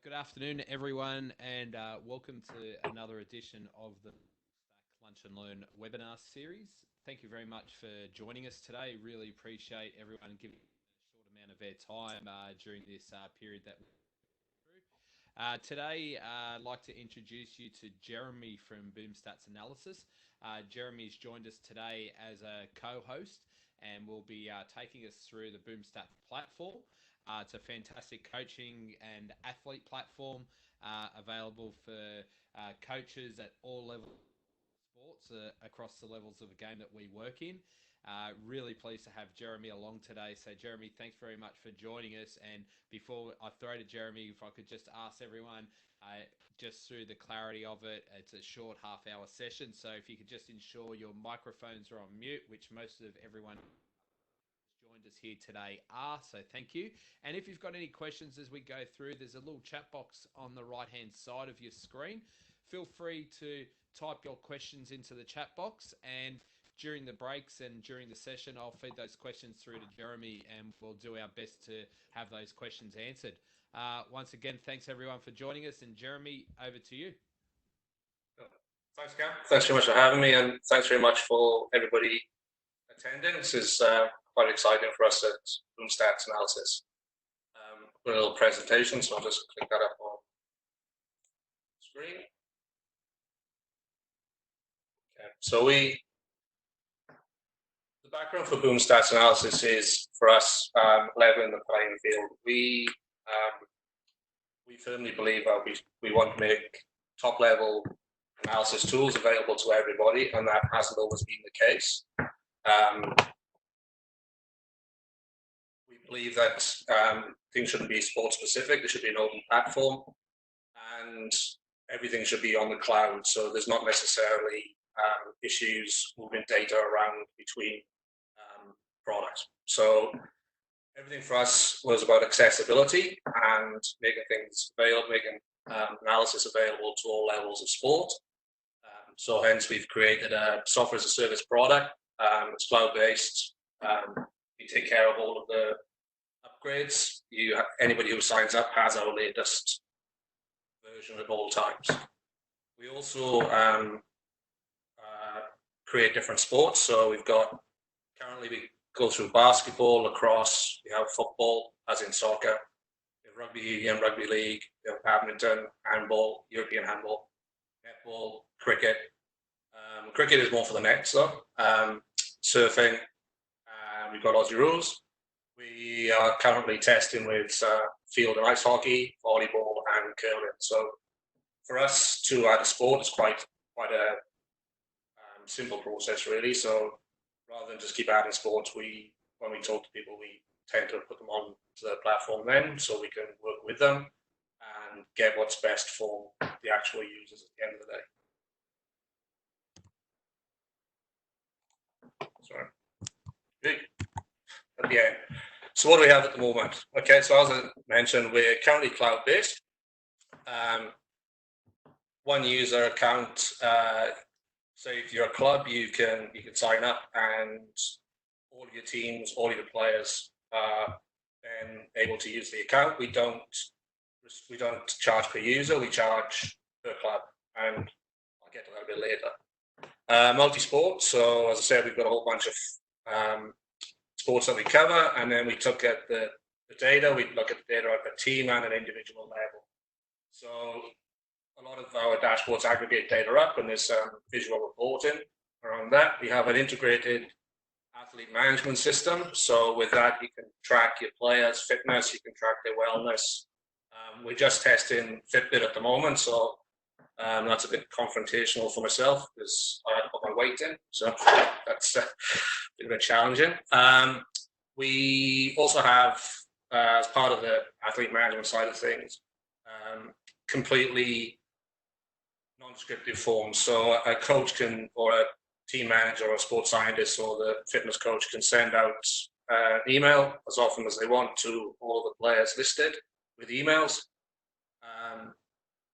Good afternoon, everyone, and welcome to another edition of the Lunch and Learn webinar series. Thank you very much for joining us today. Really appreciate everyone giving a short amount of their time during this period that we're through. Today, I'd like to introduce you to Jeremy from Boomstats Analysis. Jeremy's joined us today as a co-host and will be taking us through the Boomstat platform. It's a fantastic coaching and athlete platform available for coaches at all levels of sports across the levels of the game that we work in. Really pleased to have Jeremy along today. So Jeremy, thanks very much for joining us. And before I throw to Jeremy, if I could just ask everyone, just through the clarity of it, it's a short half-hour session. So if you could just ensure your microphones are on mute, which most of everyone joined us here today are, so thank you. And if you've got any questions as we go through, there's a little chat box on the right hand side of your screen. Feel free to type your questions into the chat box, and during the breaks and during the session I'll feed those questions through to Jeremy and we'll do our best to have those questions answered. Once again, thanks everyone for joining us, and Jeremy, over to you. Thanks, Cam. Thanks very much for having me, and thanks very much for everybody attending. This is quite exciting for us at Boomstats Analysis. A little presentation, so I'll just click that up on screen. Okay, so the background for Boomstats Analysis is for us leveling the playing field. We firmly believe that we want to make top level analysis tools available to everybody, and that hasn't always been the case. We believe that things shouldn't be sport specific. There should be an open platform, and everything should be on the cloud. So there's not necessarily issues moving data around between products. So everything for us was about accessibility and making things available, making analysis available to all levels of sport. So hence we've created a software as a service product. It's cloud-based. We take care of all of the upgrades. Anybody who signs up has our latest version at all times. We also create different sports. So currently we go through basketball, lacrosse, we have football, as in soccer, we have rugby and rugby league, we have badminton, handball, European handball, netball, cricket. Cricket is more for the nets though. Surfing, we've got Aussie rules. We are currently testing with field and ice hockey, volleyball, and curling. So for us to add a sport is quite a simple process, really. So rather than just keep adding sports, when we talk to people, we tend to put them on to the platform then, so we can work with them and get what's best for the actual users at the end of the day. Sorry. At the end. So what do we have at the moment? Okay, so as I mentioned, we're currently cloud-based. One user account. So if you're a club, you can sign up, and all of your teams, all of your players are then able to use the account. We don't charge per user. We charge per club, and I'll get to that a bit later. Multi-sport. So as I said, we've got a whole bunch of sports that we cover, and then we look at the data. We look at the data at a team and an individual level. So a lot of our dashboards aggregate data up, and there's visual reporting around that. We have an integrated athlete management system. So with that, you can track your players' fitness, you can track their wellness. We're just testing Fitbit at the moment, so that's a bit confrontational for myself because I had to put my weight in, so that's a bit challenging. We also have, as part of the athlete management side of things, completely non-descriptive forms. So a coach can, or a team manager or a sports scientist or the fitness coach can send out an email as often as they want to all of the players listed with emails.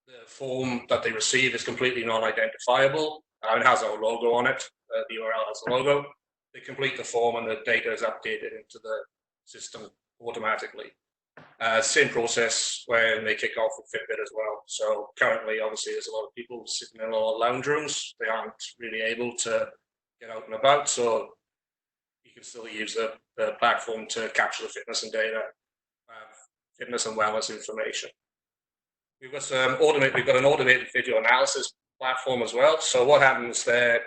The form that they receive is completely non-identifiable. It has our logo on it. The URL has the logo. They complete the form and the data is updated into the system automatically. Same process when they kick off with Fitbit as well. So currently, obviously, there's a lot of people sitting in a lot of lounge rooms. They aren't really able to get out and about. So you can still use the platform to capture the fitness and data, fitness and wellness information. We've got an automated video analysis platform as well. So what happens there,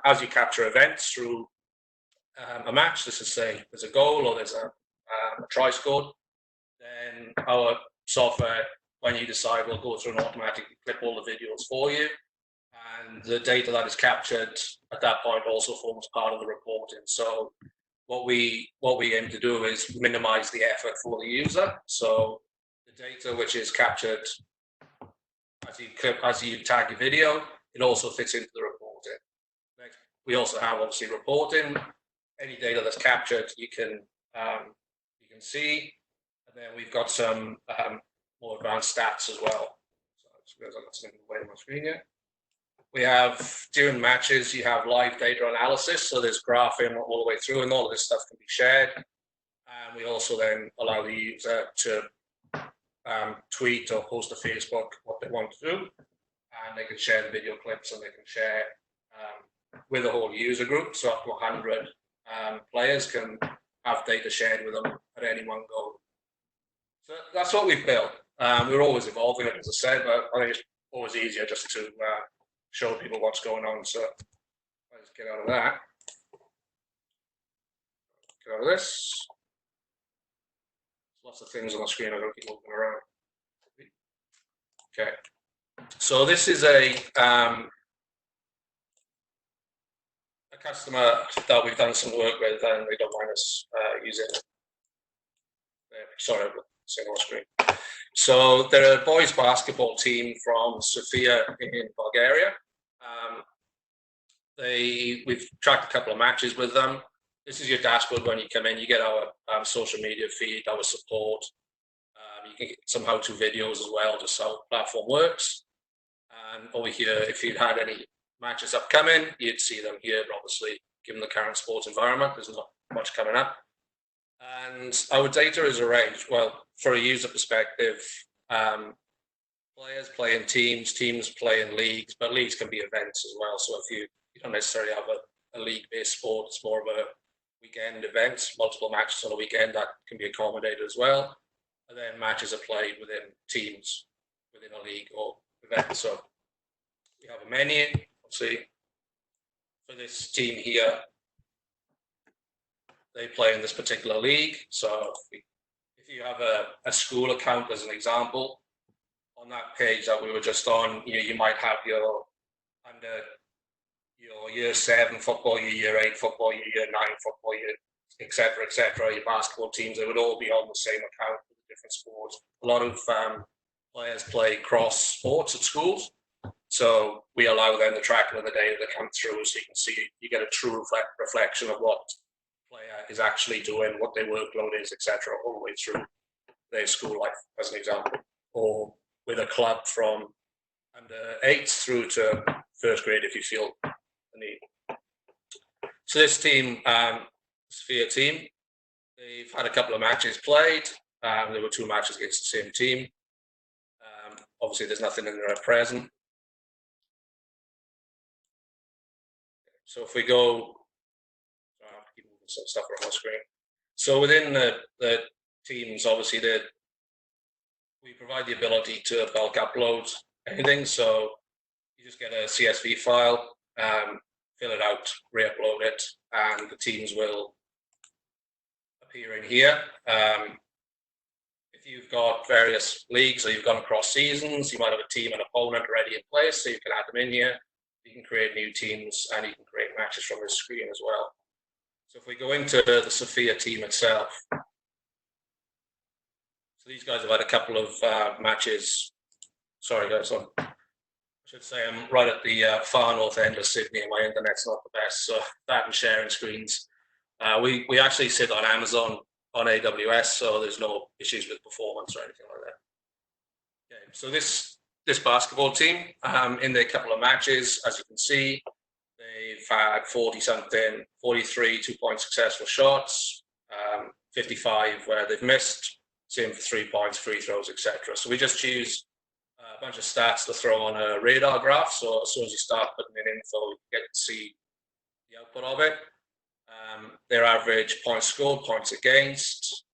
as you capture events through a match, this is say there's a goal or there's a try scored, then our software, when you decide, will go through and automatically clip all the videos for you. And the data that is captured at that point also forms part of the reporting. So what we aim to do is minimize the effort for the user. So the data which is captured as you tag your video, it also fits into the reporting. Next, we also have obviously reporting. Any data that's captured, you can see, and then we've got some more advanced stats as well. So I'm not seeing the way on my screen here. We have, during matches, you have live data analysis. So there's graphing all the way through, and all of this stuff can be shared. And we also then allow the user to tweet or post to Facebook what they want to do. And they can share the video clips, and they can share with the whole user group. So up to 100 players can have data shared with them at any one go. So that's what we've built. We're always evolving it, as I said, but I think it's always easier just to show people what's going on. So let's get out of that. Get out of this. Lots of things on the screen. I'm going to keep moving around. Okay. So this is a customer that we've done some work with, and they don't mind us using it. Sorry, single screen. So they're a boys basketball team from Sofia in Bulgaria. We've tracked a couple of matches with them. This is your dashboard when you come in. You get our social media feed, our support. You can get some how-to videos as well, just how the platform works. And over here, if you had any matches upcoming, you'd see them here. But obviously, given the current sports environment, there's not much coming up. And our data is arranged, well, for a user perspective, players play in teams, teams play in leagues, but leagues can be events as well. So if you don't necessarily have a league-based sport, it's more of a weekend event, multiple matches on a weekend that can be accommodated as well. And then matches are played within teams, within a league or event. So we have a menu, let's see, for this team here. They play in this particular league. So if you have a school account, as an example, on that page that we were just on, you might have your year 7 football, your year 8 football, your year 9 football, etc., your basketball teams. They would all be on the same account with different sports. A lot of players play cross sports at schools, so we allow them the tracking of the data that come through, so you can see, you get a true reflection of what player is actually doing, what their workload is, etc., all the way through their school life, as an example, or with a club from under 8s through to first grade if you feel the need. So this team, Sphere team, they've had a couple of matches played. There were 2 matches against the same team. Obviously, there's nothing in there at present. So if we go, keep moving some stuff around the screen. So within the teams, obviously, we provide the ability to bulk upload anything. So you just get a CSV file, fill it out, re-upload it, and the teams will appear in here. If you've got various leagues or you've gone across seasons, you might have a team and opponent already in place, so you can add them in here. You can create new teams, and you can create matches from this screen as well. So if we go into the Sofia team itself, so these guys have had a couple of matches. Sorry guys, I should say I'm right at the far north end of Sydney, and my internet's not the best, so that and sharing screens. We actually sit on Amazon, on AWS, so there's no issues with performance or anything like that. Okay, so this basketball team, in their couple of matches, as you can see, they've had 40-something, 43 2-point successful shots, 55 where they've missed same for 3 points, free throws, etc. So we just choose a bunch of stats to throw on a radar graph. So as soon as you start putting in info, you get to see the output of it. Their average points scored, points against.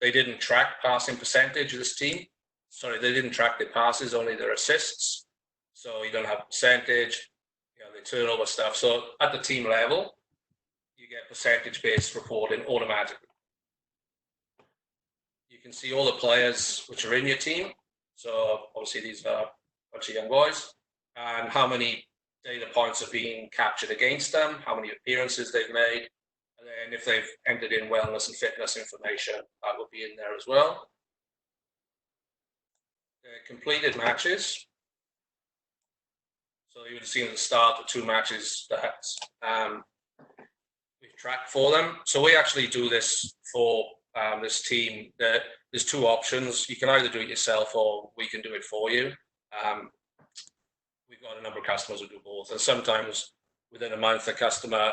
They didn't track passing percentage of this team. Sorry, they didn't track their passes, only their assists. So you don't have percentage, the turnover stuff. So at the team level, you get percentage-based reporting automatically. You can see all the players which are in your team. So obviously these are a bunch of young boys, and how many data points are being captured against them, how many appearances they've made, and then if they've entered in wellness and fitness information, that will be in there as well. Completed matches. So you would have seen at the start the 2 matches that we've tracked for them. So we actually do this for this team. There's 2 options. You can either do it yourself or we can do it for you. We've got a number of customers who do both. And sometimes within a month, a customer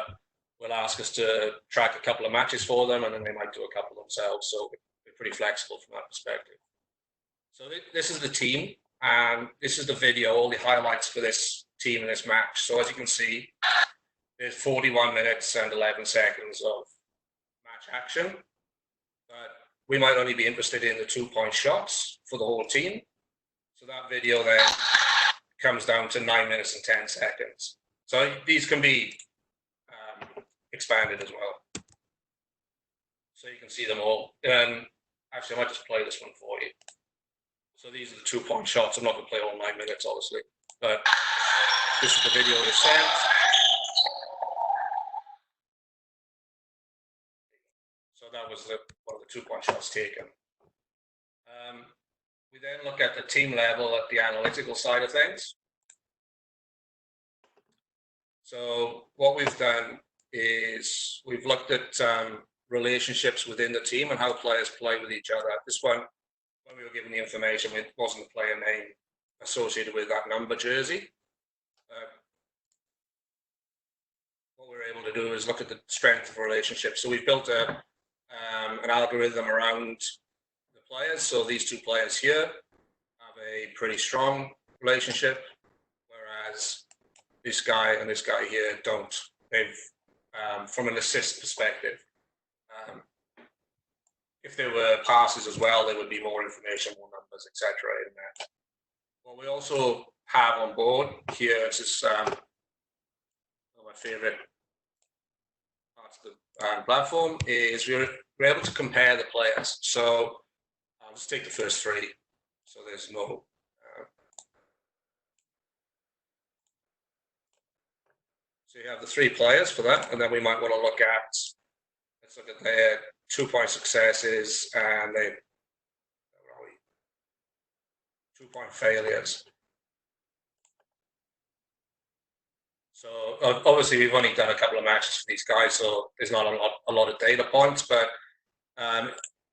will ask us to track a couple of matches for them, and then they might do a couple themselves. So we're pretty flexible from that perspective. So this is the team, and this is the video, all the highlights for this team in this match. So as you can see, there's 41 minutes and 11 seconds of match action. But we might only be interested in the 2-point shots for the whole team. So that video then comes down to 9 minutes and 10 seconds. So these can be expanded as well. So you can see them all. Actually, I might just play this one for you. So these are the 2-point shots. I'm not going to play all 9 minutes, obviously. But this is the video they sent. So that was one of the 2-point shots taken. We then look at the team level at the analytical side of things. So what we've done is we've looked at relationships within the team and how players play with each other. This one, when we were given the information, it wasn't a player name associated with that number jersey. What we were able to do is look at the strength of relationships. So we've built an algorithm around the players. So these 2 players here have a pretty strong relationship, whereas this guy and this guy here don't. They've, from an assist perspective, if there were passes as well, there would be more information, more numbers, etc. in there. What we also have on board here is one of my favorite parts of the platform is we're able to compare the players. So I'll just take the first 3. So there's no. So you have the 3 players for that, and then we might want to look at. Let's look at their 2-point successes and their 2-point failures. So obviously we've only done a couple of matches for these guys, so there's not a lot of data points. But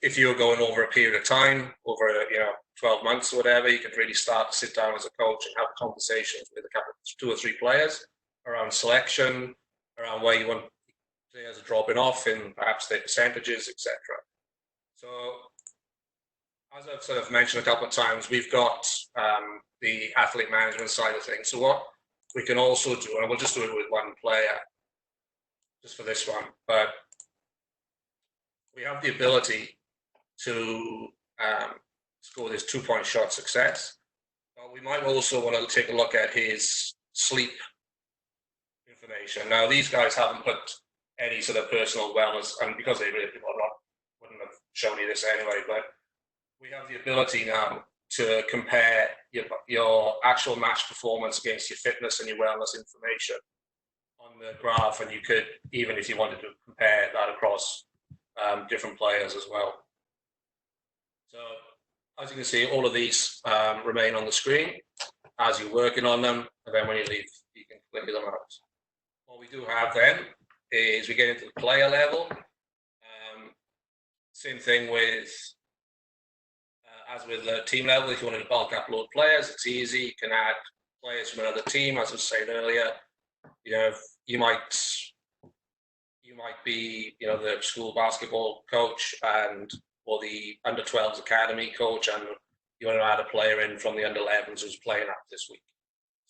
if you're going over a period of time, over 12 months or whatever, you can really start to sit down as a coach and have conversations with a couple, 2 or 3 players around selection, around where you want players are dropping off in perhaps their percentages, etc. So as I've sort of mentioned a couple of times, we've got the athlete management side of things. So what we can also do, and we'll just do it with 1 player, just for this one, but we have the ability to score this 2-point shot success. But we might also want to take a look at his sleep information. Now, these guys haven't put any sort of personal wellness, and because they really wouldn't have shown you this anyway, but we have the ability now to compare your actual match performance against your fitness and your wellness information on the graph, and you could, even if you wanted to compare that across different players as well. So as you can see, all of these remain on the screen as you're working on them, and then when you leave, you can click them out. What we do have then is we get into the player level. Same thing with, as with the team level, if you wanted to bulk upload players, it's easy. You can add players from another team, as I was saying earlier. You might be, the school basketball coach, and or the under 12s academy coach, and you want to add a player in from the under 11s who's playing up this week,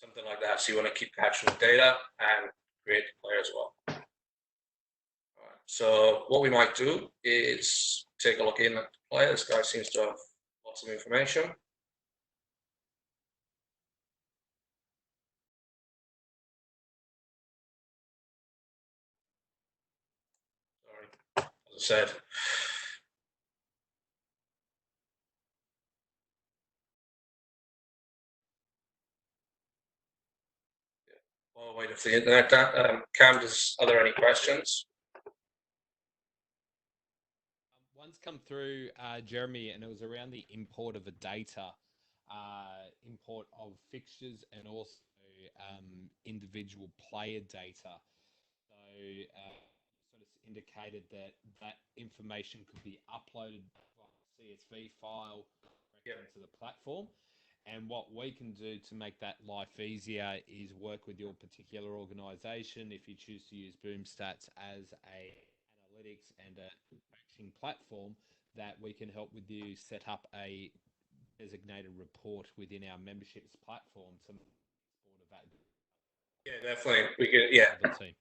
something like that. So you want to keep capturing the data and create the player as well. All right. So what we might do is take a look in at the player. This guy seems to have lots of information. Sorry, as I said. While waiting for the internet, Cam, are there any questions? One's come through, Jeremy, and it was around the import of the data, import of fixtures, and also individual player data. So sort of indicated that that information could be uploaded via CSV file into the platform. And what we can do to make that life easier is work with your particular organization. If you choose to use Boomstats as a analytics and a matching platform, that we can help with you set up a designated report within our memberships platform to export of that. Yeah, definitely. We can, yeah. The team.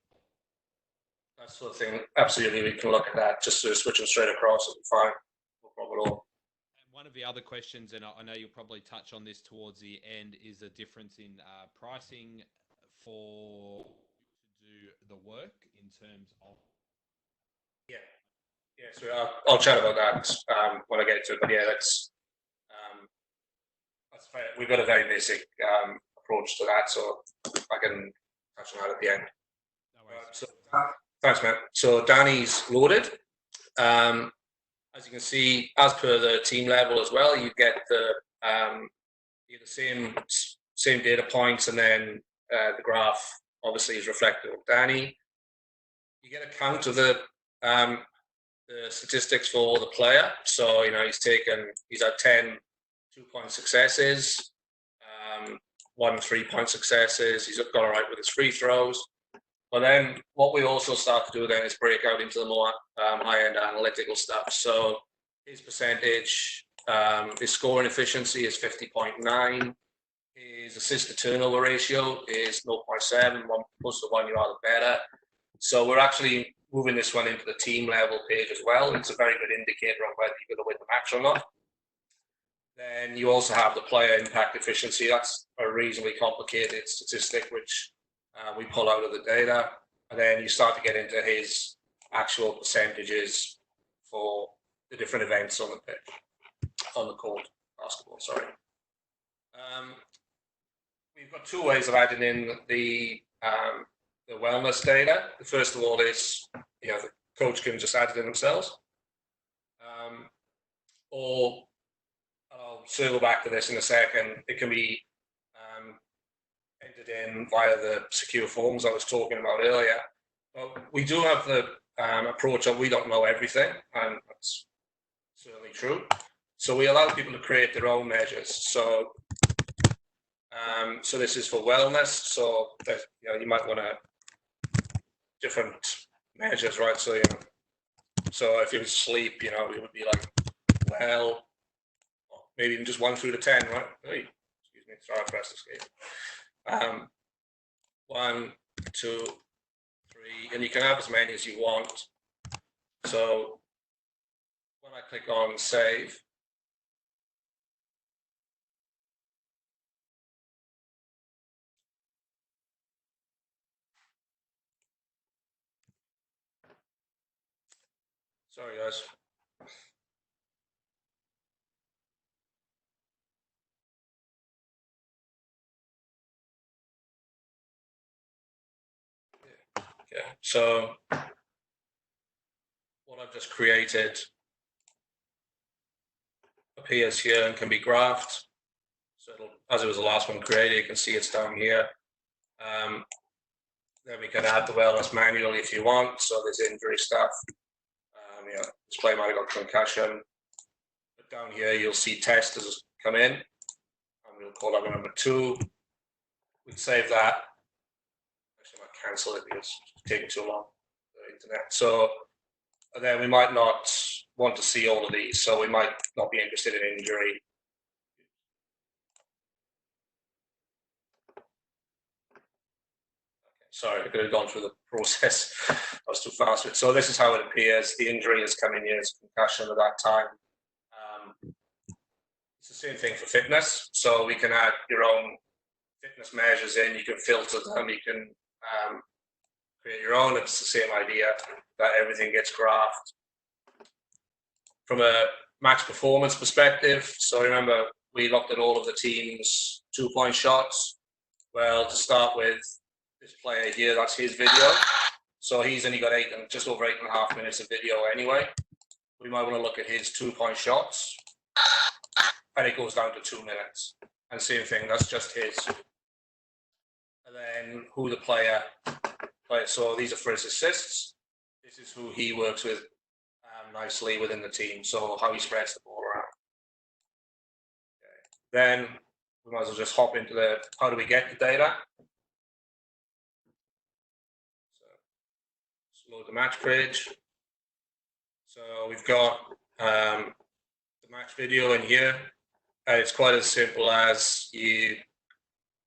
That sort of thing. Absolutely, we can look at that. Just to switch them straight across, it'll be fine. No problem at all. One of the other questions, and I know you'll probably touch on this towards the end, is the difference in pricing for to do the work in terms of. Yeah. So I'll chat about that when I get to it. But yeah, that's fair. We've got a very basic approach to that, so I can touch on that at the end. No worries. So thanks, Matt. So Danny's loaded. As you can see, as per the team level as well, you get the same data points, and then the graph obviously is reflective of Danny. You get a count of the statistics for the player. So he's had 10 2-point successes, 1 3-point successes. He's got all right with his free throws. But then what we also start to do then is break out into the more high-end analytical stuff. So his percentage, his scoring efficiency is 50.9. His assist-to-turnover ratio is 0.7. 1 plus the 1, you are the better. So we're actually moving this one into the team level page as well. It's a very good indicator on whether you're going to win the match or not. Then you also have the player impact efficiency. That's a reasonably complicated statistic, which we pull out of the data, and then you start to get into his actual percentages for the different events on the pitch, on the court, basketball. Sorry. We've got 2 ways of adding in the wellness data. The first of all is the coach can just add it in themselves, or I'll circle back to this in a second. It can be entered in via the secure forms I was talking about earlier. But we do have the approach of we don't know everything, and that's certainly true. So we allow people to create their own measures. So this is for wellness. So you might want different measures, right? So so if it was sleep, it would be like maybe even just 1 through to 10, right? Hey, excuse me, sorry, I pressed escape. 1, 2, 3, and you can have as many as you want. So when I click on save, sorry guys. Okay, so what I've just created appears here and can be graphed. So as it was the last one created, you can see it's down here. Then we can add the wellness manually if you want. So there's injury stuff. This player might have got concussion. But down here, you'll see testers come in, and we'll call that number 2. We'd save that. Actually, I might cancel it because it's taking too long. The internet. So then we might not want to see all of these. So we might not be interested in injury. Sorry, I could have gone through the process. I was too fast with it. So this is how it appears. The injury is coming here as concussion at that time. It's the same thing for fitness. So we can add your own fitness measures in. You can filter them. You can create your own. It's the same idea that everything gets graphed. From a match performance perspective, so remember, we looked at all of the teams' 2-point shots. Well, to start with, this player here, that's his video. So he's only got just over 8.5 minutes of video anyway. We might want to look at his 2-point shots. And it goes down to 2 minutes. And same thing, that's just his. And then who the player plays. So these are for his assists. This is who he works with nicely within the team. So how he spreads the ball around. Okay. Then we might as well just hop into the how do we get the data. So load the match page. So we've got the match video in here. It's quite as simple as you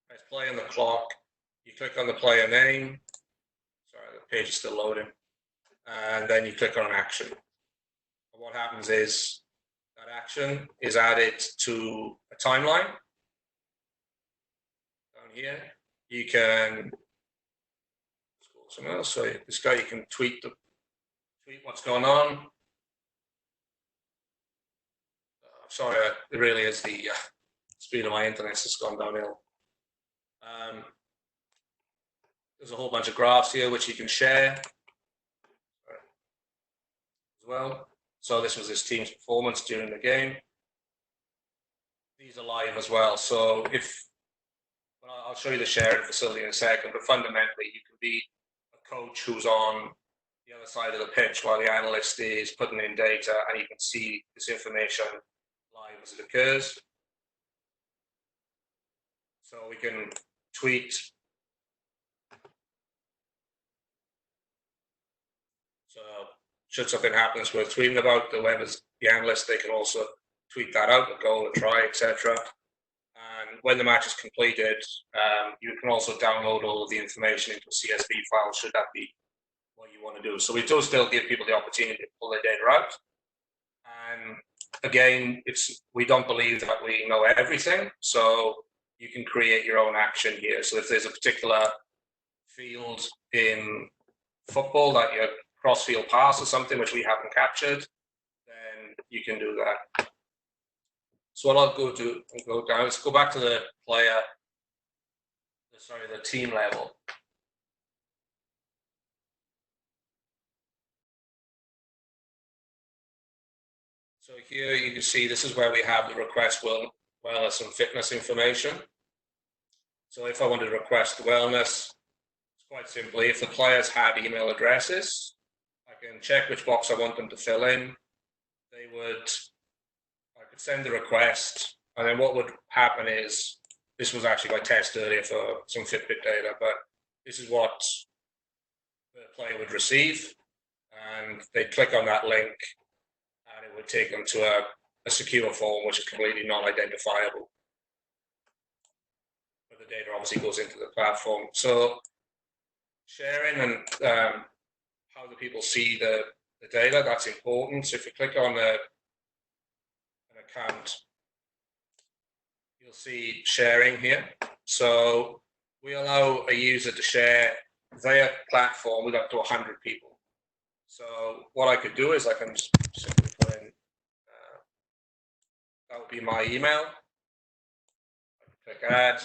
press play on the clock, you click on the player name, sorry, the page is still loading, and then you click on an action. And what happens is that action is added to a timeline. Down here, you can scroll somewhere else. So this guy, you can tweet what's going on. Sorry, it really is the speed of my internet has gone downhill. There's a whole bunch of graphs here which you can share as well. So this was his team's performance during the game. These are live as well. So I'll show you the sharing facility in a second, but fundamentally you can be a coach who's on the other side of the pitch while the analyst is putting in data, and you can see this information live as it occurs. So we can tweet. So should something happen that's worth tweeting about, whoever's the analyst, they can also tweet that out, a goal, a try, etc. And when the match is completed, you can also download all of the information into a CSV file, should that be what you want to do. So we do still give people the opportunity to pull their data out. And again, we don't believe that we know everything, so you can create your own action here. So if there's a particular field in football that you cross-field pass or something which we haven't captured, then you can do that. So what I'll go down, let's go back to the team level. So here you can see this is where we have the request wellness and fitness information. So if I wanted to request wellness, it's quite simply, if the players have email addresses, I can check which box I want them to fill in. I could send the request, and then what would happen is, this was actually my test earlier for some Fitbit data, but this is what the player would receive, and they'd click on that link, and it would take them to a secure form which is completely non-identifiable. But the data obviously goes into the platform. So sharing and how the people see the data, that's important. So if you click on an account, you'll see sharing here. So we allow a user to share their platform with up to 100 people. So what I could do is I can just simply put in, that would be my email. I click add,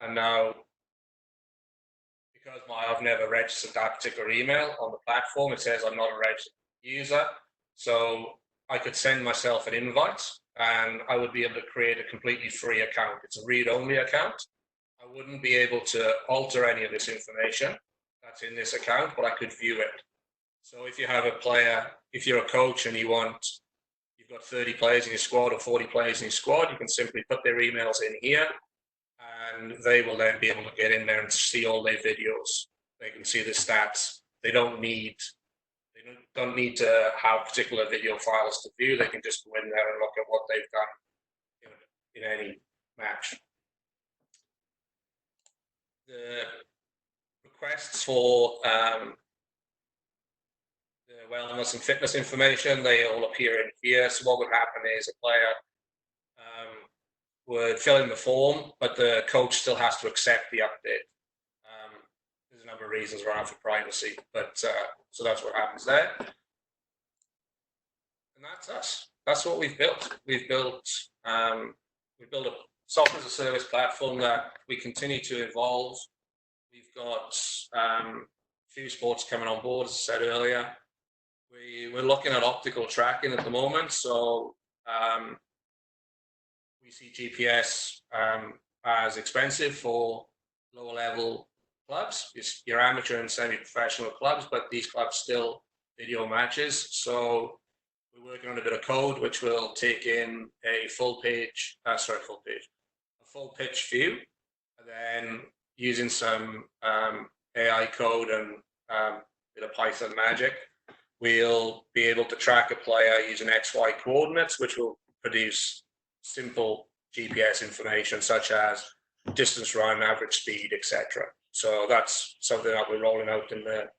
and now, because I've never registered that particular email on the platform, it says I'm not a registered user. So I could send myself an invite, and I would be able to create a completely free account. It's a read-only account. I wouldn't be able to alter any of this information that's in this account, but I could view it. So if you have a player, if you're a coach and you've got 30 players in your squad or 40 players in your squad, you can simply put their emails in here, and they will then be able to get in there and see all their videos. They can see the stats. They don't need don't need to have particular video files to view. They can just go in there and look at what they've done in any match. The requests for the wellness and fitness information, they all appear in here. So what would happen is a player would fill in the form, but the coach still has to accept the update. There's a number of reasons around for privacy, but so that's what happens there. And that's us. That's what we've built. We've built a software as a service platform that we continue to evolve. We've got a few sports coming on board, as I said earlier. We're looking at optical tracking at the moment, so we see GPS as expensive for lower level clubs. It's your amateur and semi-professional clubs, but these clubs still video matches. So we're working on a bit of code which will take in a full pitch view, and then using some AI code and a bit of Python magic, we'll be able to track a player using XY coordinates, which will produce simple GPS information such as distance run, average speed, etc. So that's something that we're rolling out in the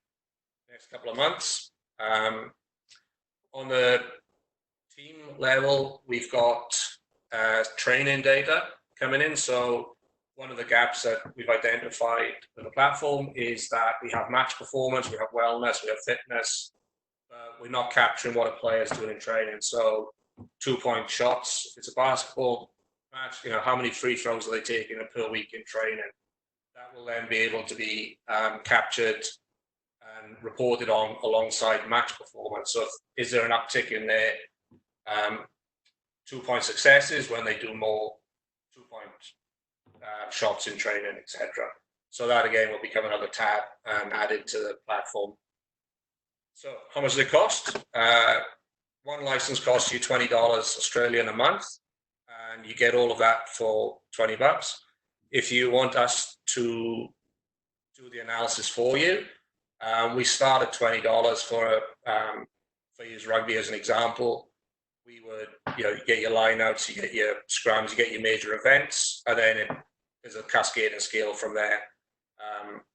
next couple of months. On the team level, we've got training data coming in. So one of the gaps that we've identified with the platform is that we have match performance, we have wellness, we have fitness. We're not capturing what a player is doing in training. So 2-point shots, if it's a basketball match, how many free throws are they taking per week in training? That will then be able to be captured and reported on alongside match performance. So is there an uptick in their 2-point successes when they do more 2-point shots in training, etc. So that again will become another tab added to the platform. So how much does it cost? One license costs you $20 Australian a month, and you get all of that for $20. If you want us to do the analysis for you, we start at $20 for use rugby as an example. We would, you get your lineouts, you get your scrums, you get your major events, and then there's a cascading scale from there.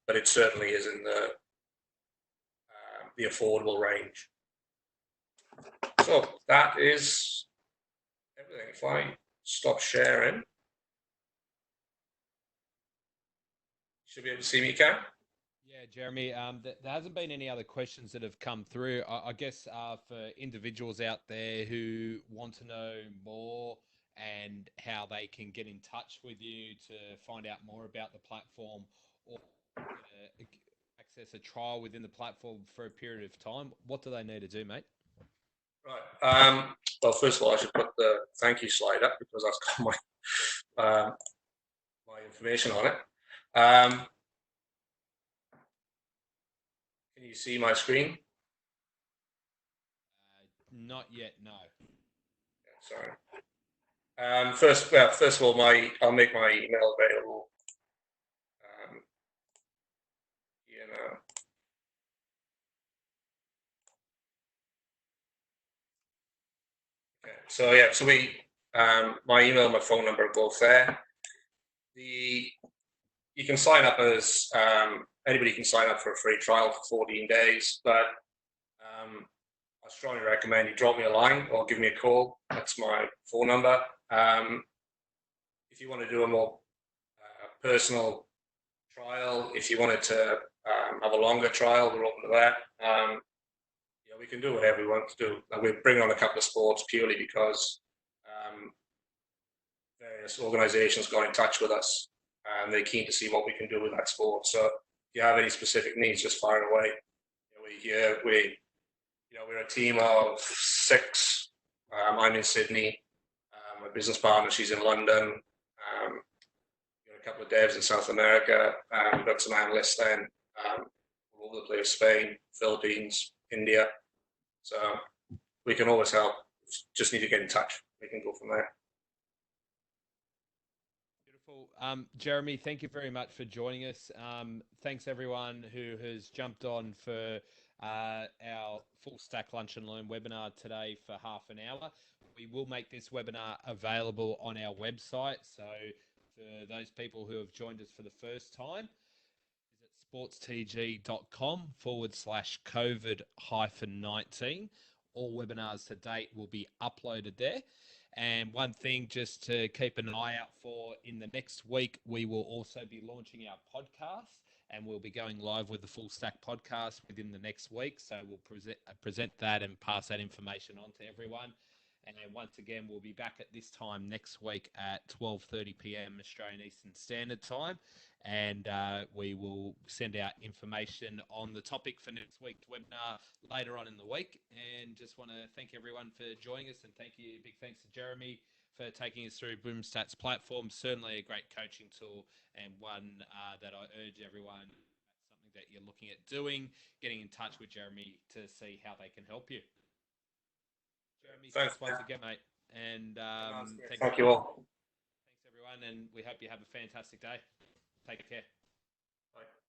But it certainly is in the affordable range. So that is everything. If I stop sharing, you should be able to see me, Cam. Yeah, Jeremy, there hasn't been any other questions that have come through. I guess for individuals out there who want to know more and how they can get in touch with you to find out more about the platform or access a trial within the platform for a period of time, what do they need to do, mate? Right. Well, first of all, I should put the thank you slide up because that's got my information on it. Can you see my screen? Not yet, no. Yeah, sorry. First of all, I'll make my email available. Here now. Okay. So yeah, so my email and my phone number are both there. You can sign up as anybody can sign up for a free trial for 14 days, but I strongly recommend you drop me a line or give me a call. That's my phone number. If you want to do a more personal trial, if you wanted to have a longer trial, we're open to that. We can do whatever we want to do. We're bringing on a couple of sports purely because various organizations got in touch with us and they're keen to see what we can do with that sport. So if you have any specific needs, just fire away. We're a team of 6. I'm in Sydney. My business partner, she's in London. A couple of devs in South America. We've got some analysts then all over the place: Spain, Philippines, India. So we can always help. Just need to get in touch. We can go from there. Beautiful. Jeremy, thank you very much for joining us. Thanks everyone who has jumped on for our full stack lunch and learn webinar today for half an hour. We will make this webinar available on our website. So for those people who have joined us for the first time, visit sportstg.com/COVID-19. All webinars to date will be uploaded there. And one thing just to keep an eye out for, in the next week, we will also be launching our podcast, and we'll be going live with the Full Stack podcast within the next week. So we'll present that and pass that information on to everyone. And then once again, we'll be back at this time next week at 12:30 p.m. Australian Eastern Standard Time. And we will send out information on the topic for next week's webinar later on in the week. And just want to thank everyone for joining us, and big thanks to Jeremy for taking us through Boomstats platform. Certainly a great coaching tool, and one that I urge everyone, something that you're looking at doing, getting in touch with Jeremy to see how they can help you. Jeremy, thanks once again, mate. And thank you all. Thanks, everyone, and we hope you have a fantastic day. Take care. Bye.